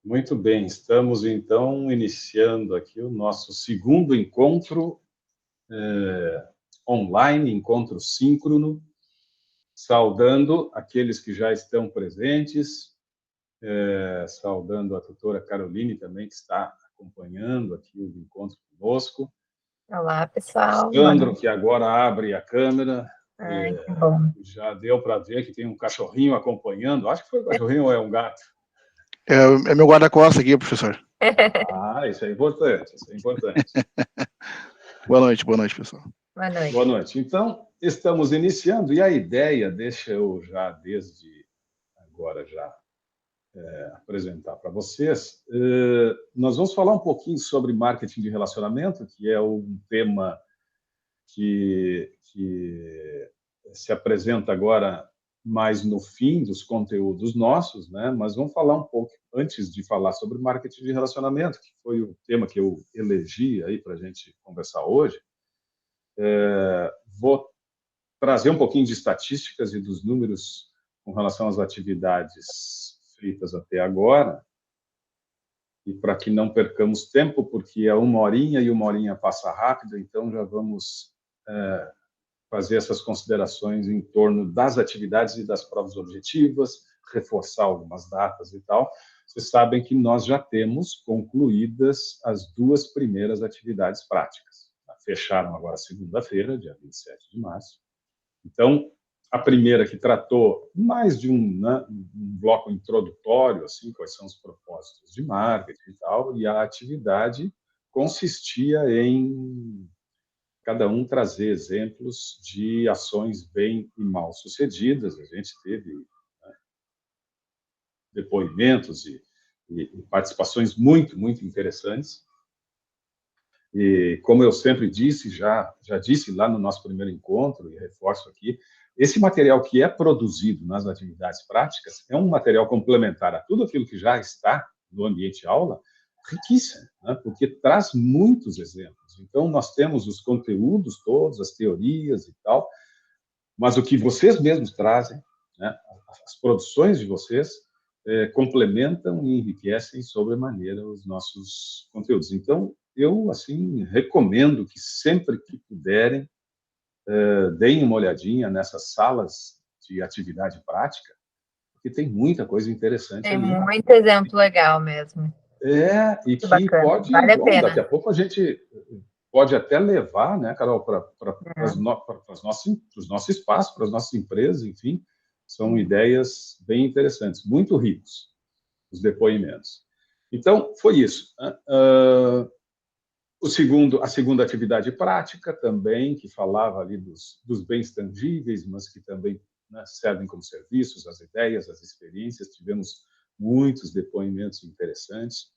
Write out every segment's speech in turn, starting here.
Muito bem, estamos então iniciando aqui o nosso segundo encontro online, encontro síncrono, saudando aqueles que já estão presentes, saudando a doutora Caroline também, que está acompanhando aqui o encontro conosco. Olá, pessoal. Sandro, que agora abre a câmera. Ai, que bom. Já deu para ver que tem um cachorrinho acompanhando. Acho que foi um cachorrinho ou é um gato? É meu guarda-costas aqui, professor. Isso é importante, isso é importante. Boa noite, pessoal. Boa noite. Boa noite. Então, estamos iniciando, e a ideia, deixa eu já, desde agora, já apresentar para vocês. Nós vamos falar um pouquinho sobre marketing de relacionamento, que é um tema que se apresenta agora mais no fim dos conteúdos nossos, né? Mas vamos falar um pouco, antes de falar sobre marketing de relacionamento, que foi o tema que eu elegi aí para a gente conversar hoje. Vou trazer um pouquinho de estatísticas e dos números com relação às atividades feitas até agora, e para que não percamos tempo, porque é uma horinha e uma horinha passa rápido, então já vamos fazer essas considerações em torno das atividades e das provas objetivas, reforçar algumas datas e tal. Vocês sabem que nós já temos concluídas as duas primeiras atividades práticas. Fecharam agora segunda-feira, dia 27 de março. Então, a primeira que tratou mais de um bloco introdutório, assim, quais são os propósitos de marketing e tal, e a atividade consistia em cada um trazer exemplos de ações bem e mal sucedidas. A gente teve depoimentos e participações muito, muito interessantes. E, como eu sempre disse, já disse lá no nosso primeiro encontro, e reforço aqui, esse material que é produzido nas atividades práticas é um material complementar a tudo aquilo que já está no ambiente aula, riquíssimo, né? Porque traz muitos exemplos. Então, nós temos os conteúdos todos, as teorias e tal, mas o que vocês mesmos trazem, né? As produções de vocês, complementam e enriquecem sobremaneira os nossos conteúdos. Então, eu, assim, recomendo que sempre que puderem, deem uma olhadinha nessas salas de atividade prática, porque tem muita coisa interessante Tem ali. muito exemplo legal mesmo. E que bacana. pode, Vale a bom, pena. daqui a pouco a gente pode até levar, né, Carol, para os nossos espaços, para as nossas empresas, enfim, são ideias bem interessantes, muito ricos os depoimentos. Então, foi isso. A segunda atividade prática também, que falava ali dos bens tangíveis, mas que também, né, servem como serviços, as ideias, as experiências. Tivemos muitos depoimentos interessantes,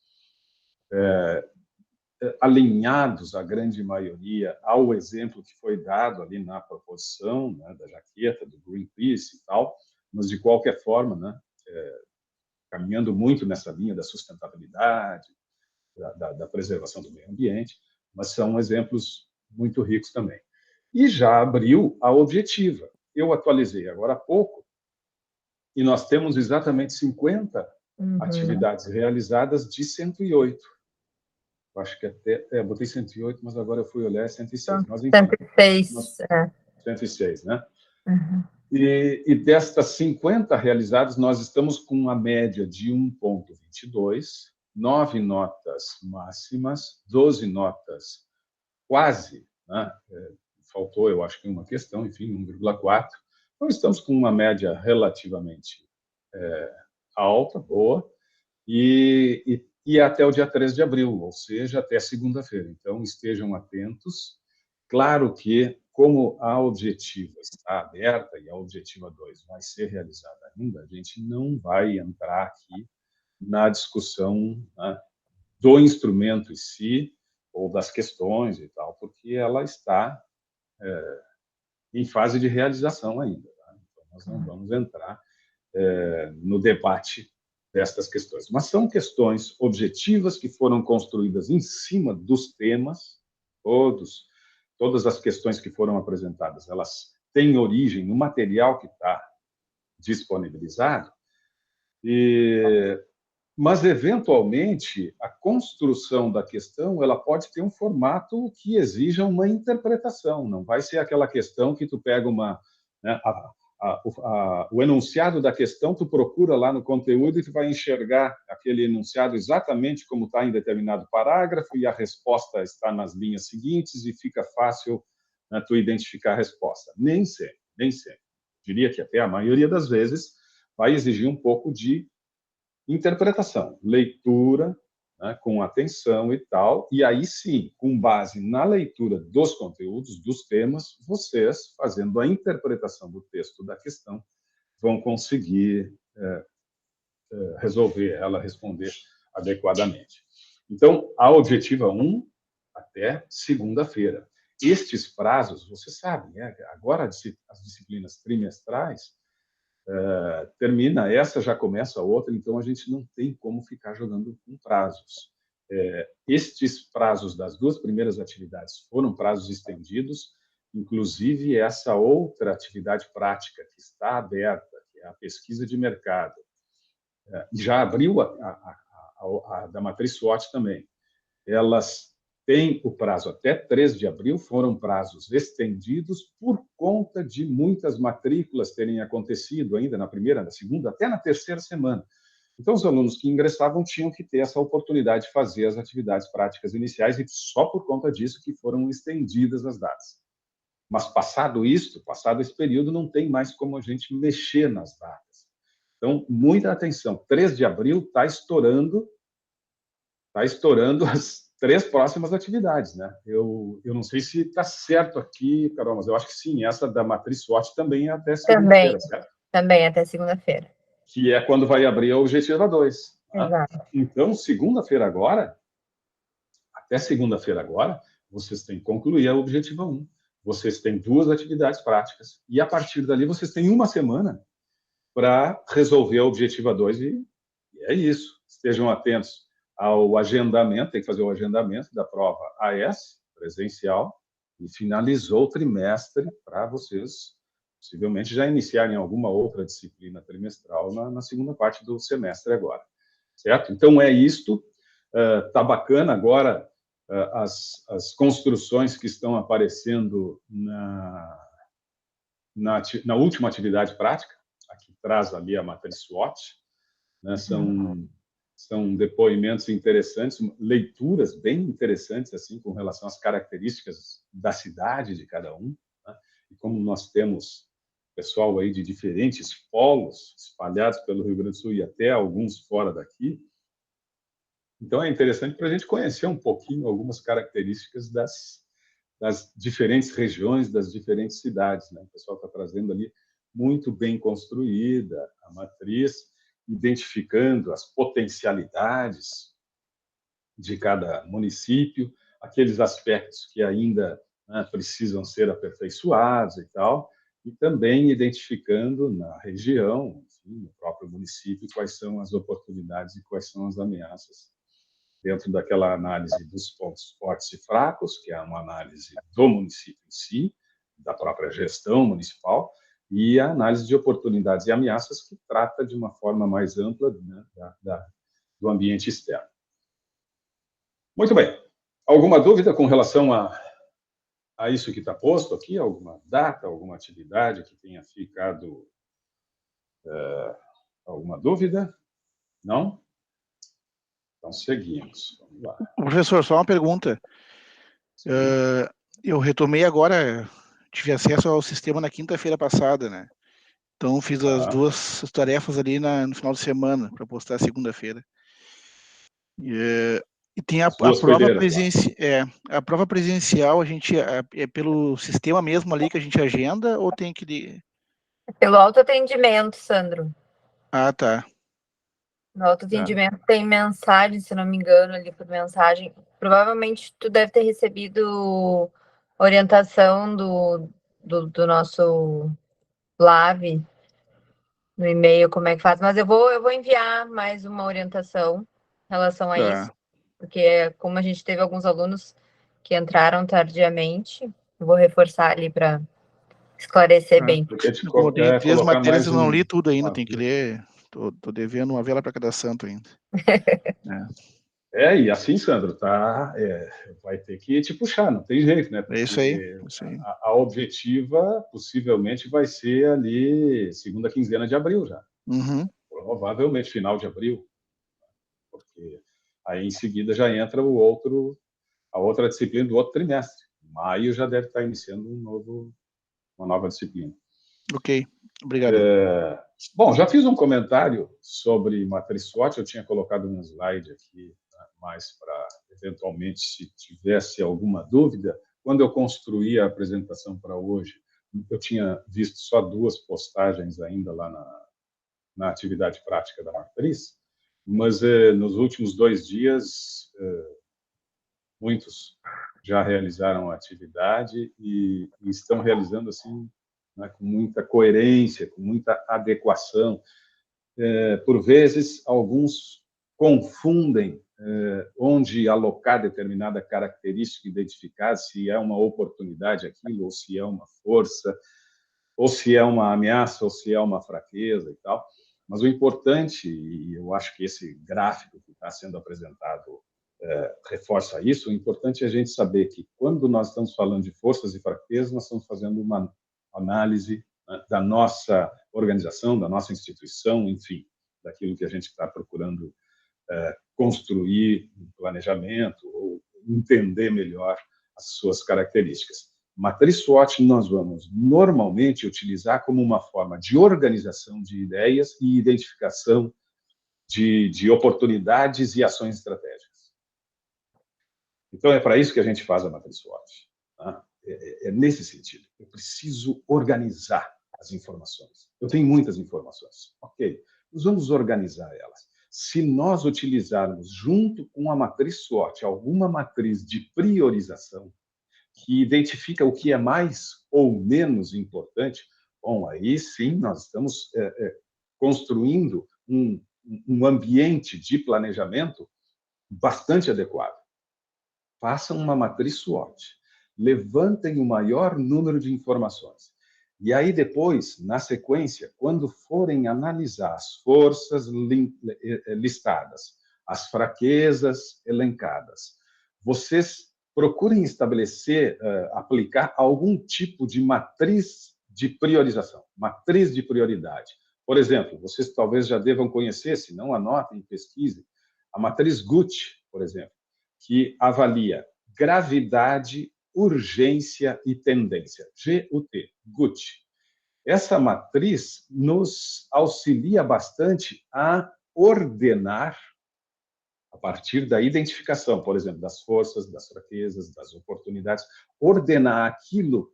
alinhados, a grande maioria, ao exemplo que foi dado ali na proposição, né, da jaqueta, do Greenpeace e tal, mas, de qualquer forma, né, caminhando muito nessa linha da sustentabilidade, da preservação do meio ambiente, mas são exemplos muito ricos também. E já abriu a objetiva. Eu atualizei agora há pouco, e nós temos exatamente 50 atividades realizadas de 108. Eu acho que até... botei 108, mas agora eu fui olhar, é 106. Mas, enfim, 106. 106, né? Uhum. E destas 50 realizadas, nós estamos com uma média de 1,22, 9 notas máximas, 12 notas quase, né? Faltou, eu acho que uma questão, enfim, 1,4. Então, estamos com uma média relativamente alta, boa, e até o dia 13 de abril, ou seja, até segunda-feira. Então, estejam atentos. Claro que, como a objetiva está aberta e a objetiva 2 vai ser realizada ainda, a gente não vai entrar aqui na discussão, né, do instrumento em si, ou das questões e tal, porque ela está em fase de realização ainda. Tá? Então, nós não vamos entrar no debate destas questões. Mas são questões objetivas que foram construídas em cima dos temas, todas as questões que foram apresentadas, elas têm origem no material que está disponibilizado, Mas, eventualmente, a construção da questão ela pode ter um formato que exija uma interpretação. Não vai ser aquela questão que tu pega né, o enunciado da questão, tu procura lá no conteúdo e tu vai enxergar aquele enunciado exatamente como está em determinado parágrafo e a resposta está nas linhas seguintes e fica fácil, né, tu identificar a resposta. Nem sempre, nem sempre. Diria que até a maioria das vezes vai exigir um pouco de interpretação, leitura, né, com atenção e tal, e aí sim, com base na leitura dos conteúdos, dos temas, vocês, fazendo a interpretação do texto da questão, vão conseguir resolver ela, responder adequadamente. Então, a objetiva 1 até segunda-feira. Estes prazos, você sabe, né? Agora as disciplinas trimestrais termina essa, já começa a outra, então a gente não tem como ficar jogando com prazos. Estes prazos das 2 primeiras atividades foram prazos estendidos, inclusive essa outra atividade prática que está aberta, que é a pesquisa de mercado, já abriu a da matriz SWOT também. Elas têm o prazo até 3 de abril, foram prazos estendidos por conta de muitas matrículas terem acontecido ainda na primeira, na segunda, até na terceira semana. Então, os alunos que ingressavam tinham que ter essa oportunidade de fazer as atividades práticas iniciais e só por conta disso que foram estendidas as datas. Mas passado esse período, não tem mais como a gente mexer nas datas. Então, muita atenção. 3 de abril está estourando as 3 próximas atividades, né? Eu não sei se está certo aqui, Carol, mas eu acho que sim. Essa da matriz SWOT também é até segunda-feira, certo? Também até segunda-feira. Que é quando vai abrir a objetiva 2. Exato. Tá? Então, até segunda-feira agora, vocês têm que concluir a objetiva 1. Vocês têm 2 atividades práticas. E, a partir dali, vocês têm uma semana para resolver a objetiva 2 e é isso. Estejam atentos ao agendamento, tem que fazer o agendamento da prova AS, presencial, e finalizou o trimestre para vocês, possivelmente, já iniciarem alguma outra disciplina trimestral na segunda parte do semestre agora. Certo? Então, é isto. Está bacana agora as construções que estão aparecendo na última atividade prática, aqui traz ali a matriz SWOT, né? São depoimentos interessantes, leituras bem interessantes assim com relação às características da cidade de cada um, né? E como nós temos pessoal aí de diferentes polos espalhados pelo Rio Grande do Sul e até alguns fora daqui, então é interessante para a gente conhecer um pouquinho algumas características das diferentes regiões, das diferentes cidades, né? O pessoal está trazendo ali muito bem construída a matriz, identificando as potencialidades de cada município, aqueles aspectos que ainda, né, precisam ser aperfeiçoados e tal, e também identificando na região, enfim, no próprio município, quais são as oportunidades e quais são as ameaças dentro daquela análise dos pontos fortes e fracos, que é uma análise do município em si, da própria gestão municipal, e a análise de oportunidades e ameaças, que trata de uma forma mais ampla, né, do ambiente externo. Muito bem. Alguma dúvida com relação a isso que está posto aqui? Alguma data, alguma atividade que tenha ficado alguma dúvida? Não? Então, seguimos. Vamos lá. Professor, só uma pergunta. Eu retomei agora, tive acesso ao sistema na quinta-feira passada, né? Então, fiz as 2 tarefas ali no final de semana, para postar segunda-feira. E tem a prova presencial. A prova presencial, a gente é pelo sistema mesmo ali que a gente agenda, ou tem que... Pelo autoatendimento, Sandro. Ah, tá. No autoatendimento tem mensagem, se não me engano, ali por mensagem. Provavelmente tu deve ter recebido orientação do nosso Live no e-mail, como é que faz. Mas eu vou enviar mais uma orientação em relação a isso, porque como a gente teve alguns alunos que entraram tardiamente, eu vou reforçar ali para esclarecer bem. Como tem 3 matérias, eu não li tudo ainda, tem que ler Tô devendo uma vela para cada santo ainda. E assim, Sandro, vai ter que te puxar, não tem jeito, né? É isso aí. Porque a objetiva possivelmente vai ser ali segunda quinzena de abril já. Uhum. Provavelmente final de abril, porque aí em seguida já entra a outra disciplina do outro trimestre. Maio já deve estar iniciando uma nova disciplina. Ok, obrigado. Bom, já fiz um comentário sobre matriz SWOT, eu tinha colocado um slide aqui, né, mais para, eventualmente, se tivesse alguma dúvida. Quando eu construí a apresentação para hoje, eu tinha visto só 2 postagens ainda lá na atividade prática da matriz, mas nos últimos 2 dias, muitos já realizaram a atividade e estão realizando assim, né, com muita coerência, com muita adequação. Por vezes, alguns confundem onde alocar determinada característica, identificar se é uma oportunidade aquilo, ou se é uma força, ou se é uma ameaça, ou se é uma fraqueza e tal. Mas o importante, e eu acho que esse gráfico que está sendo apresentado reforça isso, o importante é a gente saber que quando nós estamos falando de forças e fraquezas, nós estamos fazendo uma análise, né, da nossa organização, da nossa instituição, enfim, daquilo que a gente está procurando construir um planejamento ou entender melhor as suas características. Matriz SWOT nós vamos normalmente utilizar como uma forma de organização de ideias e identificação de oportunidades e ações estratégicas. Então, é para isso que a gente faz a matriz SWOT. Tá? É nesse sentido. Eu preciso organizar as informações. Eu tenho muitas informações. Ok, nós vamos organizar elas. Se nós utilizarmos, junto com a matriz SWOT, alguma matriz de priorização, que identifica o que é mais ou menos importante, bom, aí sim nós estamos construindo um ambiente de planejamento bastante adequado. Façam uma matriz SWOT, levantem o maior número de informações. E aí depois, na sequência, quando forem analisar as forças listadas, as fraquezas elencadas, vocês procurem estabelecer, aplicar algum tipo de matriz de priorização, matriz de prioridade. Por exemplo, vocês talvez já devam conhecer, se não anotem e pesquisem, a matriz GUT, por exemplo, que avalia gravidade, urgência e tendência. GUT. Essa matriz nos auxilia bastante a ordenar, a partir da identificação, por exemplo, das forças, das fraquezas, das oportunidades, ordenar aquilo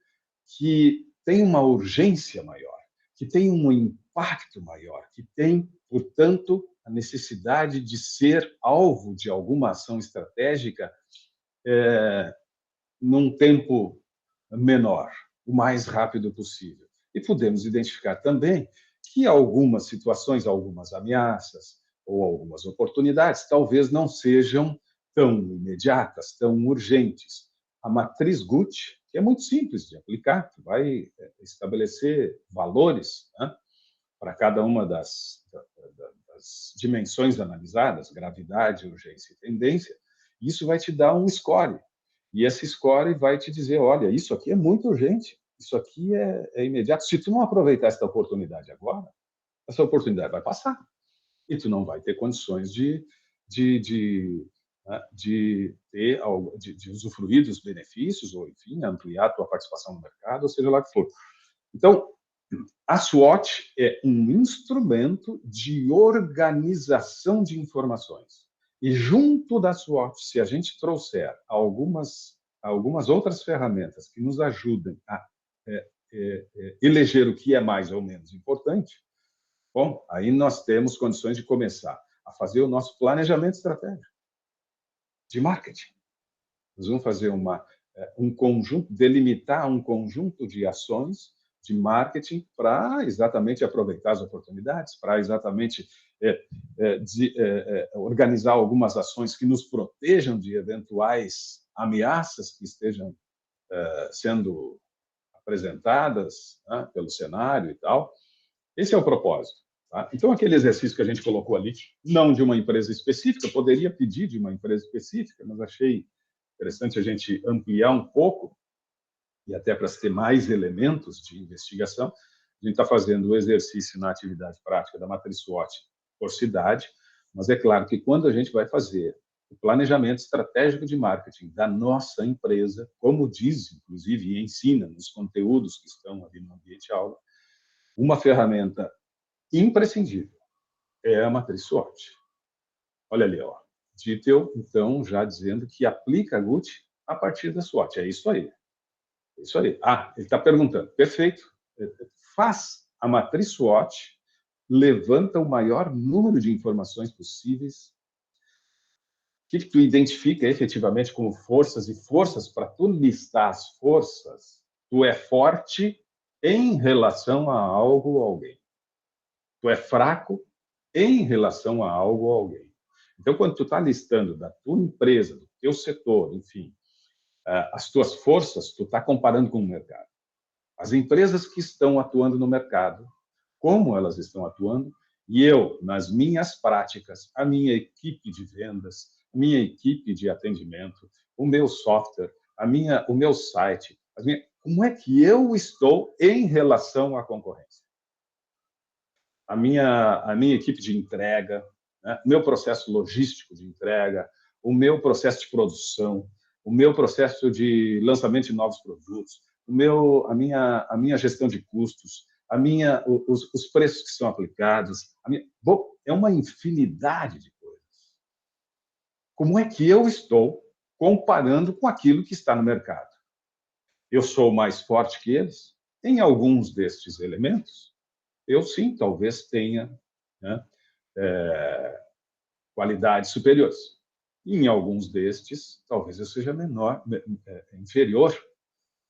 que tem uma urgência maior, que tem um impacto maior, que tem, portanto, a necessidade de ser alvo de alguma ação estratégica num tempo menor, o mais rápido possível. E podemos identificar também que algumas situações, algumas ameaças ou algumas oportunidades talvez não sejam tão imediatas, tão urgentes. A matriz GUT, que é muito simples de aplicar, que vai estabelecer valores, né, para cada uma das dimensões analisadas, gravidade, urgência e tendência, isso vai te dar um score. E esse score vai te dizer, olha, isso aqui é muito urgente, isso aqui é imediato. Se tu não aproveitar essa oportunidade agora, essa oportunidade vai passar. E tu não vai ter condições de usufruir dos benefícios, ou, enfim, ampliar a tua participação no mercado, ou seja lá o que for. Então, a SWOT é um instrumento de organização de informações. E junto da SWOT, se a gente trouxer algumas outras ferramentas que nos ajudem a eleger o que é mais ou menos importante, bom, aí nós temos condições de começar a fazer o nosso planejamento estratégico de marketing. Nós vamos fazer um conjunto, delimitar um conjunto de ações de marketing para exatamente aproveitar as oportunidades, para exatamente organizar algumas ações que nos protejam de eventuais ameaças que estejam sendo apresentadas, né, pelo cenário e tal. Esse é o propósito. Tá? Então, aquele exercício que a gente colocou ali, não de uma empresa específica, poderia pedir de uma empresa específica, mas achei interessante a gente ampliar um pouco, e até para ter mais elementos de investigação, a gente está fazendo o exercício na atividade prática da matriz SWOT por cidade, mas é claro que quando a gente vai fazer o planejamento estratégico de marketing da nossa empresa, como diz, inclusive, e ensina nos conteúdos que estão ali no ambiente aula, uma ferramenta imprescindível é a matriz SWOT. Olha ali, ó. Dittel, então, já dizendo que aplica a GUT a partir da SWOT. É isso aí. É isso aí. Ah, ele está perguntando. Perfeito. Faz a matriz SWOT, levanta o maior número de informações possíveis. O que tu identifica efetivamente como forças e forças para tu listar as forças? Tu é forte em relação a algo ou alguém. Tu é fraco em relação a algo ou alguém. Então, quando tu está listando da tua empresa, do teu setor, enfim, as tuas forças, tu está comparando com o mercado. As empresas que estão atuando no mercado, como elas estão atuando, e eu, nas minhas práticas, a minha equipe de vendas, a minha equipe de atendimento, o meu software, o meu site, como é que eu estou em relação à concorrência? A minha equipe de entrega, né? O meu processo logístico de entrega, o meu processo de produção, o meu processo de lançamento de novos produtos, a minha gestão de custos, os preços que são aplicados, é uma infinidade de coisas. Como é que eu estou comparando com aquilo que está no mercado? Eu sou mais forte que eles? Em alguns destes elementos, eu sim, talvez tenha, né, qualidades superiores. Em alguns destes, talvez eu seja inferior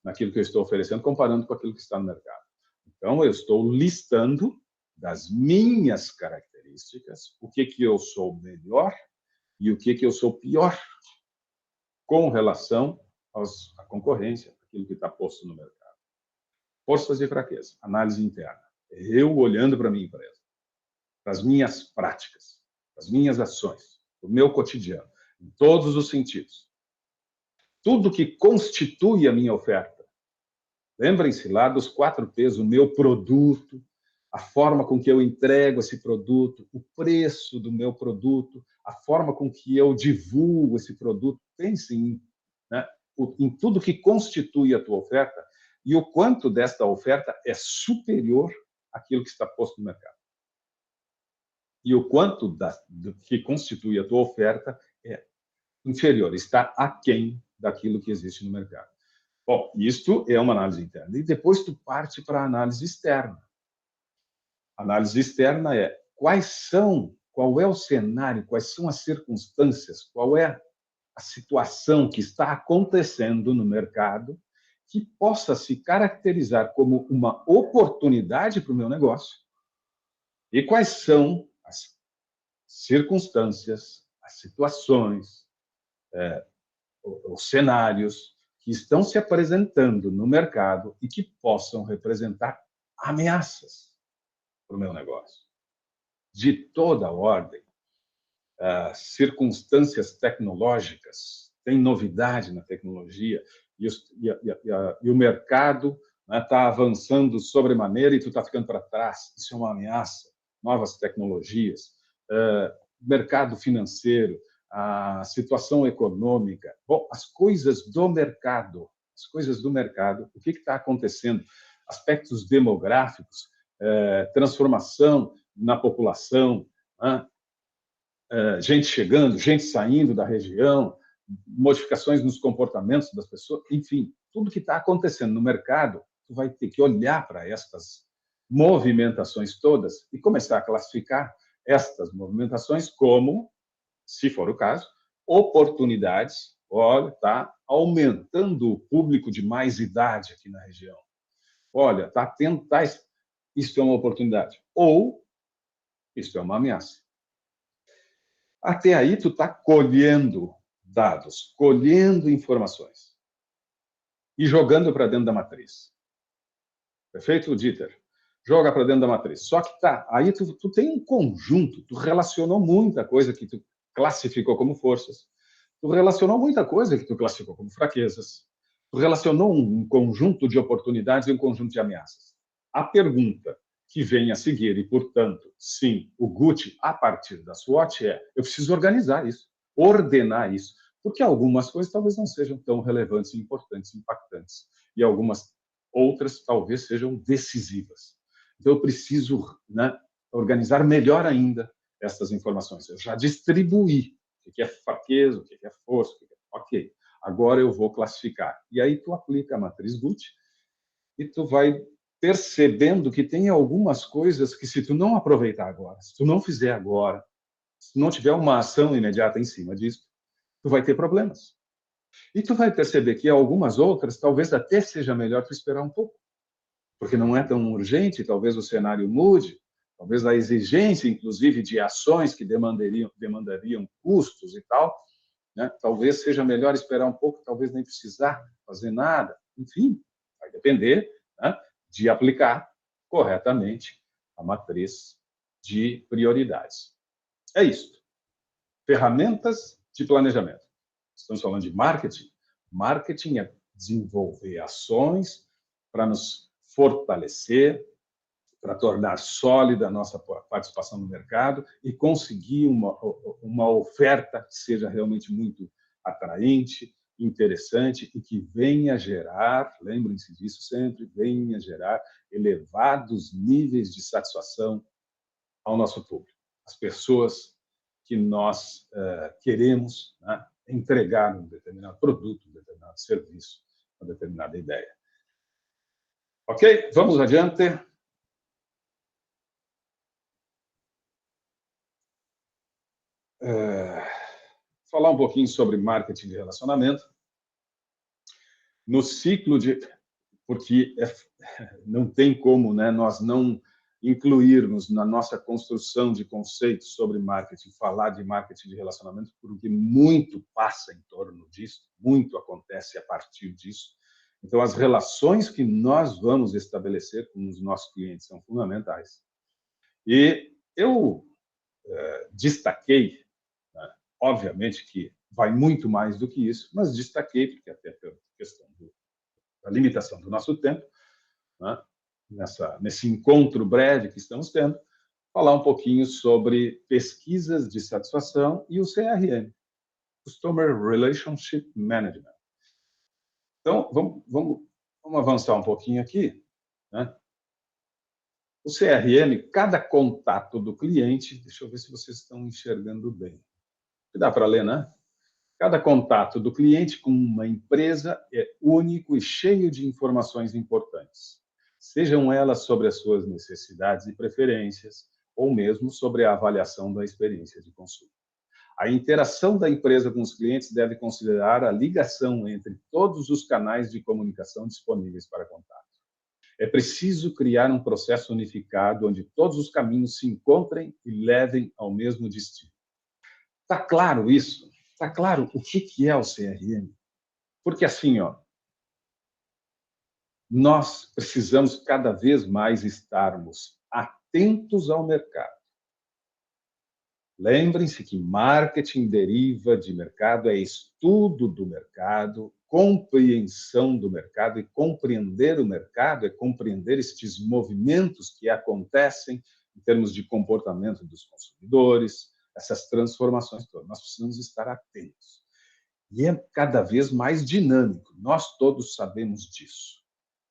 naquilo que eu estou oferecendo, comparando com aquilo que está no mercado. Então, eu estou listando das minhas características o que eu sou melhor e o que eu sou pior com relação à concorrência, aquilo que está posto no mercado. Forças e fraquezas, análise interna. Eu olhando para a minha empresa, para as minhas práticas, as minhas ações, o meu cotidiano, em todos os sentidos. Tudo que constitui a minha oferta. Lembrem-se lá dos 4 P's, o meu produto, a forma com que eu entrego esse produto, o preço do meu produto, a forma com que eu divulgo esse produto. Pensem, né, em tudo que constitui a tua oferta e o quanto desta oferta é superior àquilo que está posto no mercado. E o quanto do que constitui a tua oferta é inferior, está aquém daquilo que existe no mercado. Bom, isto é uma análise interna. E depois tu parte para a análise externa. A análise externa é qual é o cenário, quais são as circunstâncias, qual é a situação que está acontecendo no mercado que possa se caracterizar como uma oportunidade para o meu negócio e quais são as circunstâncias, as situações, os cenários que estão se apresentando no mercado e que possam representar ameaças para o meu negócio. De toda ordem, circunstâncias tecnológicas, tem novidade na tecnologia e o mercado está avançando sobremaneira e tu está ficando para trás. Isso é uma ameaça. Novas tecnologias, mercado financeiro, a situação econômica, bom, as coisas do mercado, o que está acontecendo? Aspectos demográficos, transformação na população, gente chegando, gente saindo da região, modificações nos comportamentos das pessoas, enfim, tudo que está acontecendo no mercado, tu vai ter que olhar para estas movimentações todas e começar a classificar estas movimentações como, se for o caso, oportunidades. Olha, está aumentando o público de mais idade aqui na região. Olha, está tendo tais... Isto é uma oportunidade. Ou isto é uma ameaça. Até aí, tu está colhendo dados, colhendo informações e jogando para dentro da matriz. Perfeito, Dieter? joga para dentro da matriz. Só que aí tu tem um conjunto, tu relacionou muita coisa que tu classificou como forças, tu relacionou muita coisa que tu classificou como fraquezas, tu relacionou um conjunto de oportunidades e um conjunto de ameaças. A pergunta que vem a seguir, e, portanto, sim, o Gucci, a partir da SWOT, eu preciso organizar isso, ordenar isso, porque algumas coisas talvez não sejam tão relevantes, importantes, impactantes, e algumas outras talvez sejam decisivas. Então, eu preciso, né, organizar melhor ainda essas informações. Eu já distribuí o que é fraqueza, o que é força, ok. Agora eu vou classificar. E aí tu aplica a matriz Gucci e tu vai percebendo que tem algumas coisas que, se tu não aproveitar agora, se tu não fizer agora, se tu não tiver uma ação imediata em cima disso, tu vai ter problemas. E tu vai perceber que algumas outras, talvez até seja melhor tu esperar um pouco, porque não é tão urgente, talvez o cenário mude, talvez a exigência, inclusive, de ações que demandariam custos e tal, né? Talvez seja melhor esperar um pouco, talvez nem precisar fazer nada. Enfim, vai depender, né, de aplicar corretamente a matriz de prioridades. É isso. Ferramentas de planejamento. Estamos falando de marketing. Marketing é desenvolver ações para nos fortalecer, para tornar sólida a nossa participação no mercado e conseguir uma oferta que seja realmente muito atraente, interessante e que venha gerar, lembrem-se disso sempre, venha gerar elevados níveis de satisfação ao nosso público. As pessoas que nós queremos, né, entregar um determinado produto, um determinado serviço, uma determinada ideia. Ok? Vamos adiante. Falar um pouquinho sobre marketing de relacionamento. No ciclo de... Porque não tem como, né, nós não incluirmos na nossa construção de conceitos sobre marketing, falar de marketing de relacionamento, porque muito passa em torno disso, muito acontece a partir disso. Então, as relações que nós vamos estabelecer com os nossos clientes são fundamentais. E eu destaquei, né, obviamente que vai muito mais do que isso, mas destaquei, porque até pela questão da limitação do nosso tempo, né, nesse encontro breve que estamos tendo, falar um pouquinho sobre pesquisas de satisfação e o CRM, Customer Relationship Management. Então, vamos avançar um pouquinho aqui, né? O CRM, cada contato do cliente, deixa eu ver se vocês estão enxergando bem. Dá para ler, né? Cada contato do cliente com uma empresa é único e cheio de informações importantes, sejam elas sobre as suas necessidades e preferências, ou mesmo sobre a avaliação da experiência de consumo. A interação da empresa com os clientes deve considerar a ligação entre todos os canais de comunicação disponíveis para contato. É preciso criar um processo unificado onde todos os caminhos se encontrem e levem ao mesmo destino. Está claro isso? Está claro o que é o CRM? Porque assim, ó, nós precisamos cada vez mais estarmos atentos ao mercado. Lembrem-se que marketing deriva de mercado, é estudo do mercado, compreensão do mercado, e compreender o mercado é compreender estes movimentos que acontecem em termos de comportamento dos consumidores, essas transformações todas. Nós precisamos estar atentos. E é cada vez mais dinâmico. Nós todos sabemos disso.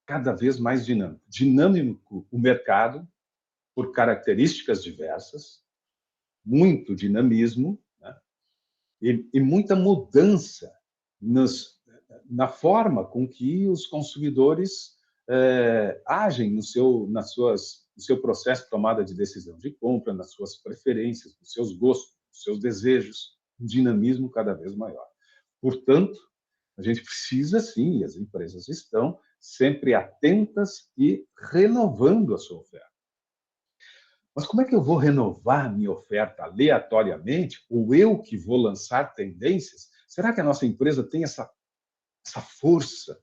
Cada vez mais dinâmico. Dinâmico o mercado, por características diversas, muito dinamismo, né? e muita mudança na forma com que os consumidores agem no seu processo de tomada de decisão de compra, nas suas preferências, nos seus gostos, nos seus desejos, um dinamismo cada vez maior. Portanto, a gente precisa, sim, e as empresas estão sempre atentas e renovando a sua oferta. Mas como é que eu vou renovar minha oferta aleatoriamente? Ou eu que vou lançar tendências? Será que a nossa empresa tem essa força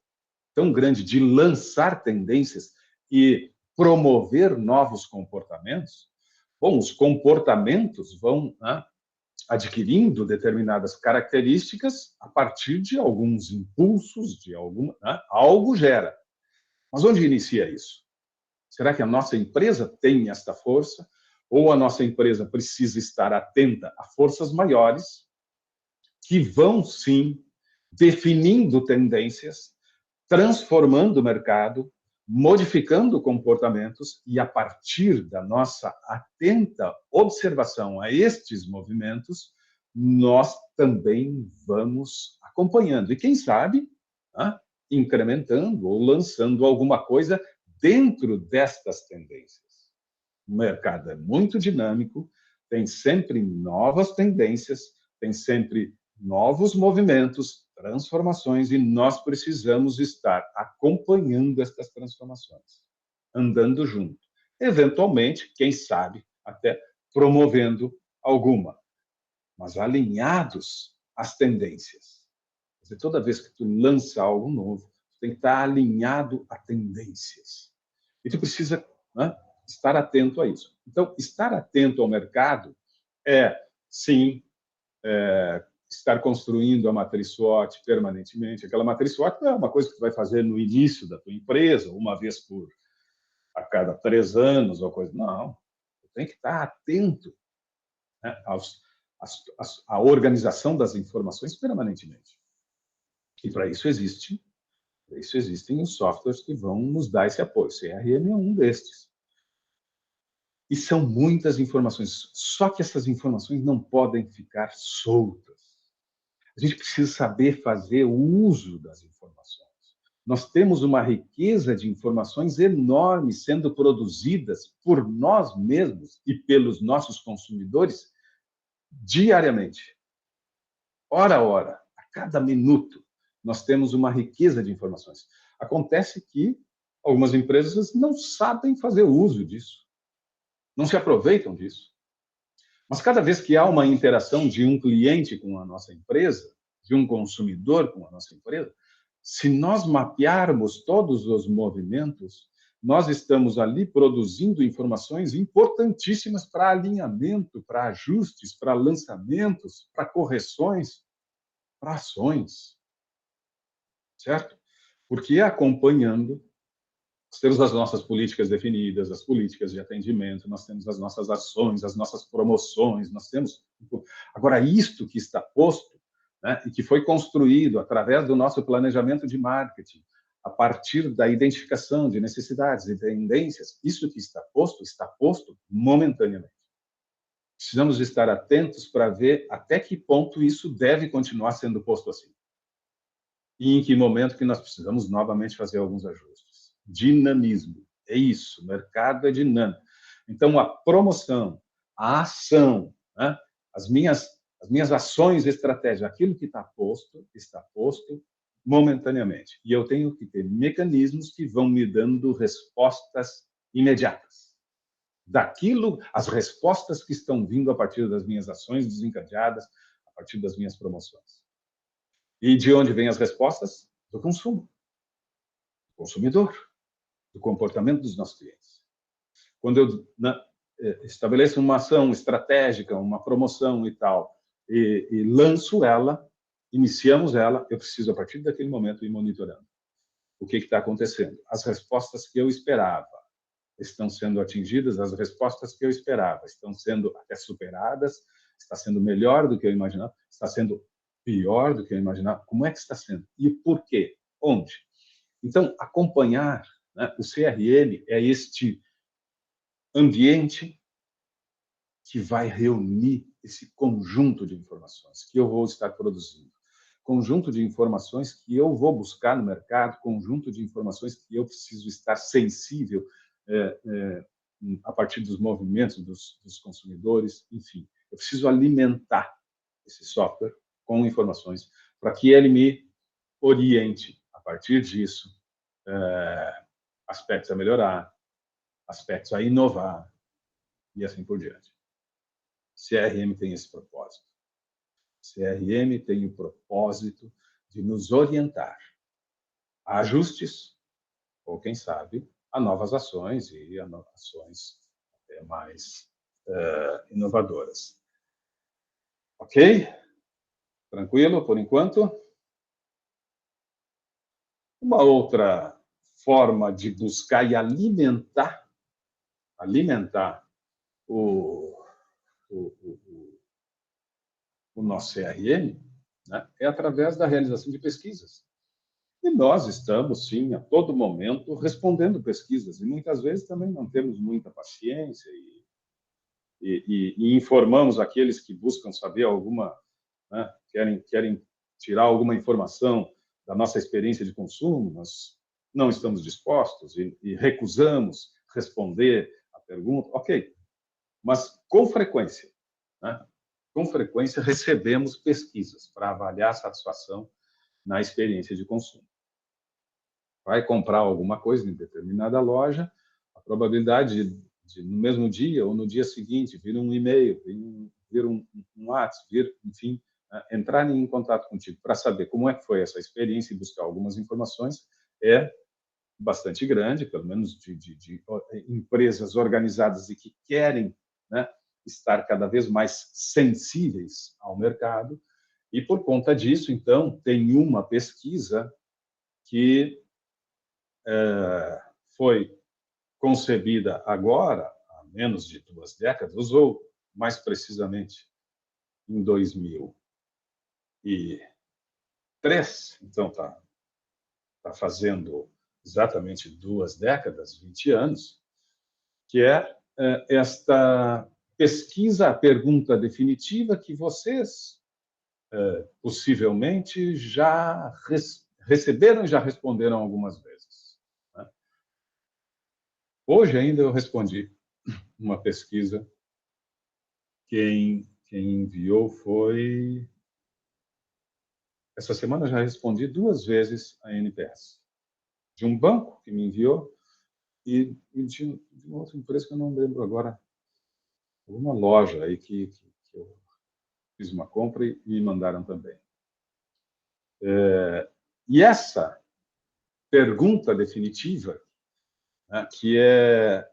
tão grande de lançar tendências e promover novos comportamentos, bom, os comportamentos vão, né, adquirindo determinadas características a partir de alguns impulsos, de alguma, né, algo gera. Mas onde inicia isso? Será que a nossa empresa tem esta força? Ou a nossa empresa precisa estar atenta a forças maiores que vão, sim, definindo tendências, transformando o mercado, modificando comportamentos e, a partir da nossa atenta observação a estes movimentos, nós também vamos acompanhando. E, quem sabe, né, incrementando ou lançando alguma coisa dentro destas tendências. O mercado é muito dinâmico, tem sempre novas tendências, tem sempre novos movimentos, transformações, e nós precisamos estar acompanhando estas transformações, andando junto. Eventualmente, quem sabe, até promovendo alguma, mas alinhados às tendências. Quer dizer, toda vez que tu lança algo novo, tu tem que estar alinhado a tendências. E tu precisa, né, estar atento a isso. Então, estar atento ao mercado é, sim, estar construindo a matriz SWOT permanentemente. Aquela matriz SWOT não é uma coisa que tu vai fazer no início da tua empresa, uma vez a cada 3 anos, ou coisa. Não. Tu tem que estar atento, né, à organização das informações permanentemente. E para isso existem os softwares que vão nos dar esse apoio. CRM é um destes. E são muitas informações. Só que essas informações não podem ficar soltas. A gente precisa saber fazer o uso das informações. Nós temos uma riqueza de informações enorme sendo produzidas por nós mesmos e pelos nossos consumidores diariamente. Hora a hora, a cada minuto, nós temos uma riqueza de informações. Acontece que algumas empresas não sabem fazer uso disso, não se aproveitam disso. Mas cada vez que há uma interação de um cliente com a nossa empresa, de um consumidor com a nossa empresa, se nós mapearmos todos os movimentos, nós estamos ali produzindo informações importantíssimas para alinhamento, para ajustes, para lançamentos, para correções, para ações, certo? Porque acompanhando, nós temos as nossas políticas definidas, as políticas de atendimento, nós temos as nossas ações, as nossas promoções, nós temos... Agora, isto que está posto, né, e que foi construído através do nosso planejamento de marketing, a partir da identificação de necessidades e tendências, isso que está posto momentaneamente. Precisamos estar atentos para ver até que ponto isso deve continuar sendo posto assim. E em que momento que nós precisamos novamente fazer alguns ajustes. Dinamismo, é isso, o mercado é dinâmico. Então, a promoção, a ação, né, as minhas ações estratégicas, aquilo que está posto momentaneamente. E eu tenho que ter mecanismos que vão me dando respostas imediatas. As respostas que estão vindo a partir das minhas ações desencadeadas, a partir das minhas promoções. E de onde vêm as respostas? Do consumo, do consumidor, do comportamento dos nossos clientes. Quando eu estabeleço uma ação estratégica, uma promoção e tal, e lanço ela, iniciamos ela, eu preciso, a partir daquele momento, ir monitorando. O que está acontecendo? As respostas que eu esperava estão sendo atingidas, as respostas que eu esperava estão sendo até superadas, está sendo melhor do que eu imaginava, está sendo pior do que eu imaginava. Como é que está sendo? E por quê? Onde? Então, acompanhar, né, o CRM é este ambiente que vai reunir esse conjunto de informações que eu vou estar produzindo, conjunto de informações que eu vou buscar no mercado, conjunto de informações que eu preciso estar sensível a partir dos movimentos dos consumidores, enfim. Eu preciso alimentar esse software com informações para que ele me oriente, a partir disso, aspectos a melhorar, aspectos a inovar e assim por diante. CRM tem esse propósito. CRM tem o propósito de nos orientar a ajustes, ou quem sabe, a novas ações e a ações até mais inovadoras. Ok? Tranquilo por enquanto? Uma outra forma de buscar e alimentar o nosso CRM, né, é através da realização de pesquisas. E nós estamos, sim, a todo momento, respondendo pesquisas. E muitas vezes também não temos muita paciência e informamos aqueles que buscam saber alguma, né, querem tirar alguma informação da nossa experiência de consumo, nós não estamos dispostos e recusamos responder a pergunta. Ok, mas com frequência, né, com frequência recebemos pesquisas para avaliar a satisfação na experiência de consumo. Vai comprar alguma coisa em determinada loja, a probabilidade de no mesmo dia ou no dia seguinte vir um e-mail, vir um WhatsApp, enfim, entrar em contato contigo para saber como é que foi essa experiência e buscar algumas informações é bastante grande, pelo menos de empresas organizadas e que querem, né, estar cada vez mais sensíveis ao mercado. E, por conta disso, então, tem uma pesquisa que foi concebida agora, há menos de 2 décadas, ou, mais precisamente, em 2003, então está fazendo exatamente 2 décadas, 20 anos, que é esta pesquisa, a pergunta definitiva que vocês possivelmente já receberam e já responderam algumas vezes, né? Hoje ainda eu respondi uma pesquisa, quem enviou foi... Essa semana eu já respondi 2 vezes a NPS, de um banco que me enviou e de uma outra empresa que eu não lembro agora, uma loja aí que eu fiz uma compra e me mandaram também. E essa pergunta definitiva, né, que é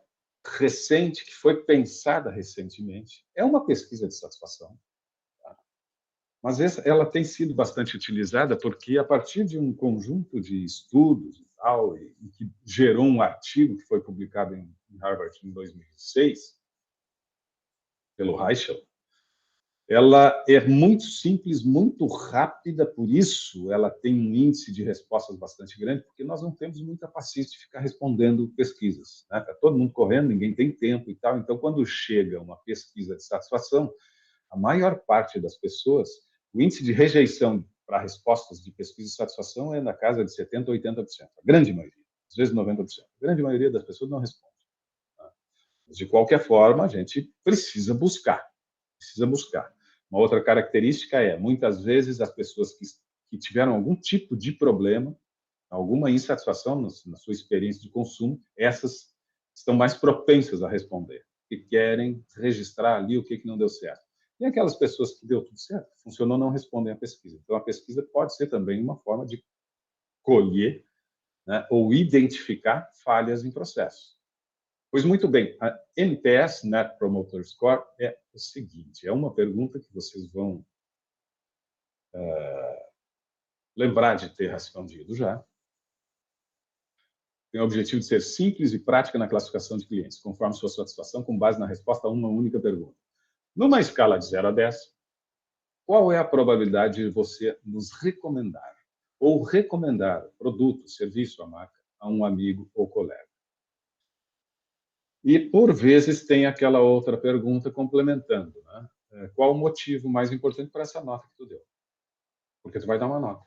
recente, que foi pensada recentemente, é uma pesquisa de satisfação, tá? Mas ela tem sido bastante utilizada porque, a partir de um conjunto de estudos e tal, e que gerou um artigo que foi publicado em Harvard em 2006, pelo Reichel, ela é muito simples, muito rápida, por isso ela tem um índice de respostas bastante grande, porque nós não temos muita paciência de ficar respondendo pesquisas, né? Está todo mundo correndo, ninguém tem tempo e tal. Então, quando chega uma pesquisa de satisfação, a maior parte das pessoas, o índice de rejeição para respostas de pesquisa de satisfação é na casa de 70% a 80%. A grande maioria, às vezes 90%. A grande maioria das pessoas não responde, tá? Mas, de qualquer forma, a gente precisa buscar. Precisa buscar. Uma outra característica é, muitas vezes, as pessoas que tiveram algum tipo de problema, alguma insatisfação na sua experiência de consumo, essas estão mais propensas a responder, que querem registrar ali o que não deu certo. E aquelas pessoas que deu tudo certo, funcionou, não respondem à pesquisa. Então, a pesquisa pode ser também uma forma de colher, né, ou identificar falhas em processos. Pois muito bem, a NPS, Net Promoter Score, é o seguinte, é uma pergunta que vocês vão lembrar de ter respondido já. Tem o objetivo de ser simples e prática na classificação de clientes, conforme sua satisfação, com base na resposta a uma única pergunta. Numa escala de 0 a 10, qual é a probabilidade de você nos recomendar ou recomendar produto, serviço, a marca, a um amigo ou colega? E, por vezes, tem aquela outra pergunta complementando, né? Qual o motivo mais importante para essa nota que tu deu? Porque tu vai dar uma nota.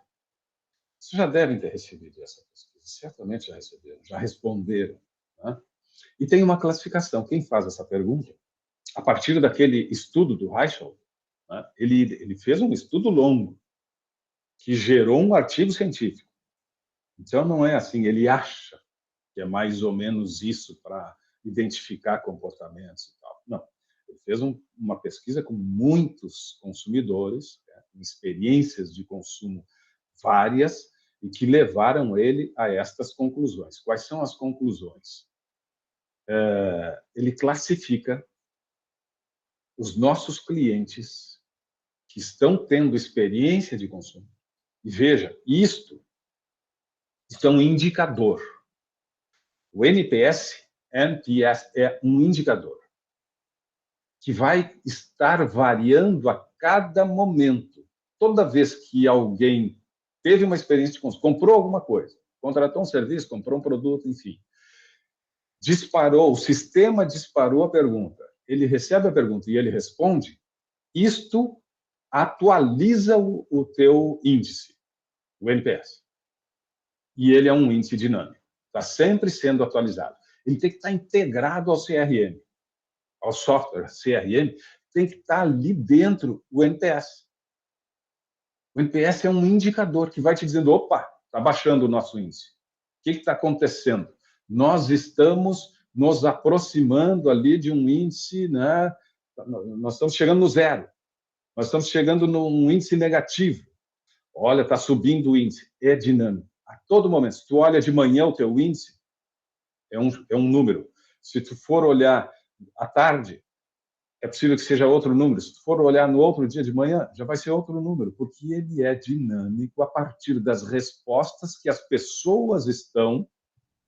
Vocês já devem ter recebido essa pesquisa, certamente já receberam, já responderam, né? E tem uma classificação. Quem faz essa pergunta, a partir daquele estudo do Reichel, né, ele fez um estudo longo, que gerou um artigo científico. Então, não é assim, ele acha que é mais ou menos isso para identificar comportamentos e tal. Não. Ele fez uma pesquisa com muitos consumidores, né, com experiências de consumo várias, e que levaram ele a estas conclusões. Quais são as conclusões? Ele classifica os nossos clientes que estão tendo experiência de consumo. E veja, isto é um indicador. O NPS é um indicador que vai estar variando a cada momento. Toda vez que alguém teve uma experiência de consumo, comprou alguma coisa, contratou um serviço, comprou um produto, enfim, disparou, o sistema disparou a pergunta, ele recebe a pergunta e ele responde, isto atualiza o teu índice, o NPS. E ele é um índice dinâmico, está sempre sendo atualizado. Ele tem que estar integrado ao CRM, ao software CRM, tem que estar ali dentro o NPS. O NPS é um indicador que vai te dizendo, opa, está baixando o nosso índice. O que está acontecendo? Nós estamos nos aproximando ali de um índice, né? Nós estamos chegando no zero. Nós estamos chegando num índice negativo. Olha, está subindo o índice. É dinâmico. A todo momento. Se tu olha de manhã o teu índice, é um número. Se tu for olhar à tarde, é possível que seja outro número. Se tu for olhar no outro dia de manhã, já vai ser outro número, porque ele é dinâmico a partir das respostas que as pessoas estão